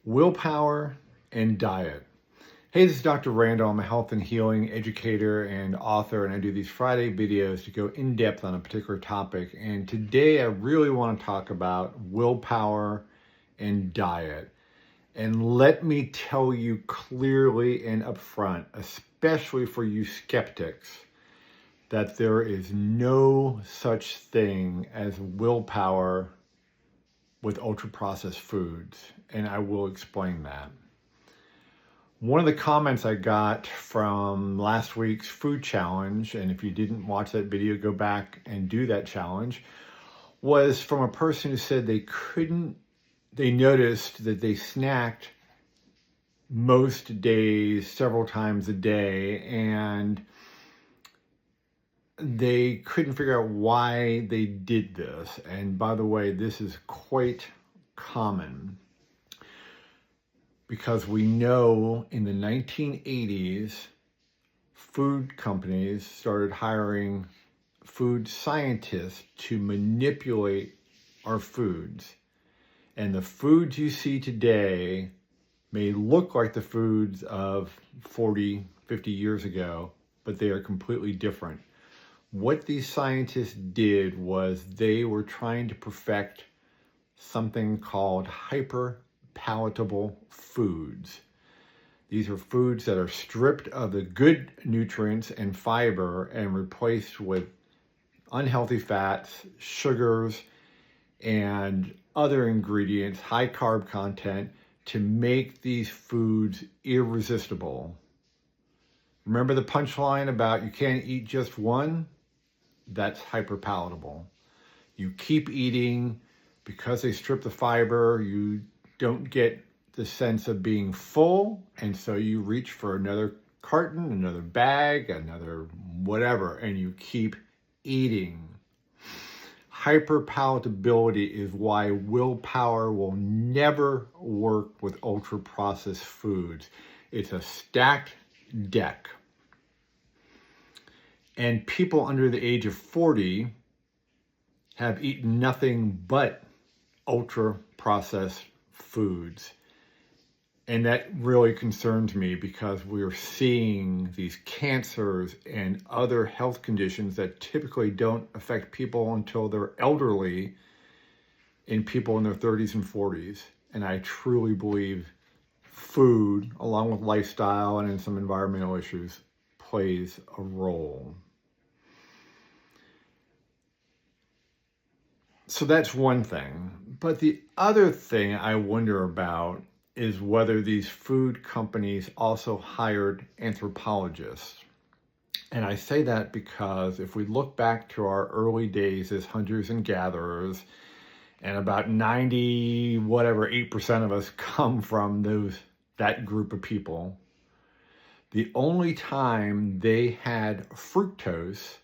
Willpower and Diet. Hey, this is Dr. Randall. I'm a health and healing educator and author, and I do these Friday videos to go in depth on a particular topic. And today I really want to talk about willpower and diet. And let me tell you clearly and upfront, especially for you skeptics, that there is no such thing as willpower with ultra-processed foods, and I will explain that. One of the comments I got from last week's food challenge, and if you didn't watch that video, go back and do that challenge, was from a person who said they noticed that they snacked most days, several times a day, and they couldn't figure out why they did this. And by the way, this is quite common because we know in the 1980s, food companies started hiring food scientists to manipulate our foods. And the foods you see today may look like the foods of 40, 50 years ago, but they are completely different. What these scientists did was they were trying to perfect something called hyper-palatable foods. These are foods that are stripped of the good nutrients and fiber and replaced with unhealthy fats, sugars, and other ingredients, high carb content, to make these foods irresistible. Remember the punchline about you can't eat just one? That's hyperpalatable. You keep eating because they strip the fiber, you don't get the sense of being full, and so you reach for another carton, another bag, another whatever, and you keep eating. Hyperpalatability is why willpower will never work with ultra-processed foods. It's a stacked deck. And people under the age of 40 have eaten nothing but ultra-processed foods. And that really concerns me because we're seeing these cancers and other health conditions that typically don't affect people until they're elderly in people in their 30s and 40s. And I truly believe food, along with lifestyle and in some environmental issues, plays a role. So that's one thing. But the other thing I wonder about is whether these food companies also hired anthropologists. And I say that because if we look back to our early days as hunters and gatherers, and about 8% of us come from that group of people, the only time they had fructose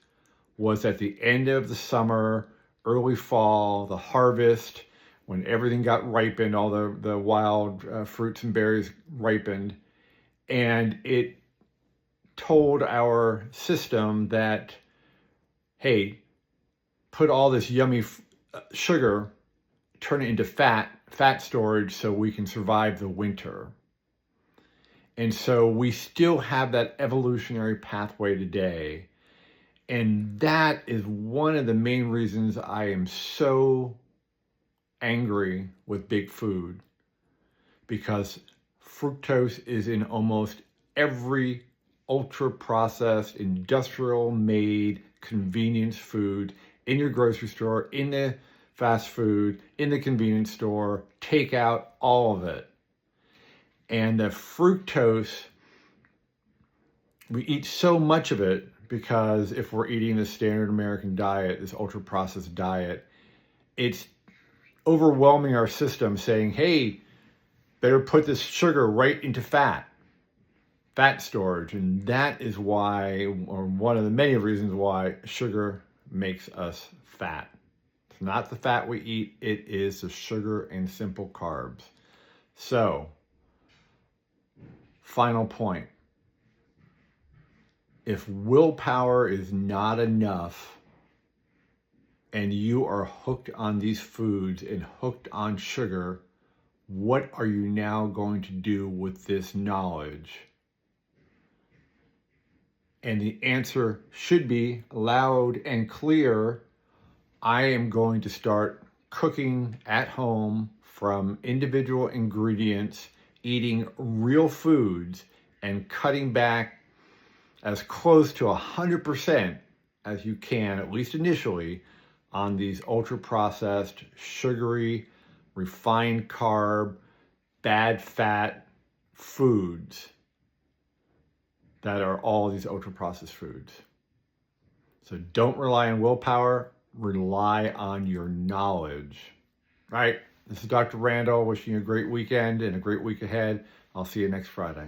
was at the end of the summer, early fall, the harvest, when everything got ripened, all the wild fruits and berries ripened, and it told our system that, hey, put all this yummy sugar, turn it into fat storage so we can survive the winter. And so we still have that evolutionary pathway today. And that is one of the main reasons I am so angry with big food, because fructose is in almost every ultra-processed, industrial-made convenience food in your grocery store, in the fast food, in the convenience store, takeout, all of it. And the fructose, we eat so much of it because if we're eating the standard American diet, this ultra-processed diet, it's overwhelming our system saying, hey, better put this sugar right into fat storage. And that is why, or one of the many reasons why, sugar makes us fat. It's not the fat we eat, it is the sugar and simple carbs. So, final point. If willpower is not enough, and you are hooked on these foods and hooked on sugar, What are you now going to do with this knowledge? And the answer should be loud and clear. I am going to start cooking at home from individual ingredients, eating real foods, and cutting back as close to 100% as you can, at least initially, on these ultra-processed, sugary, refined carb, bad fat foods that are all these ultra-processed foods. So don't rely on willpower, rely on your knowledge. All right, this is Dr. Randall wishing you a great weekend and a great week ahead. I'll see you next Friday.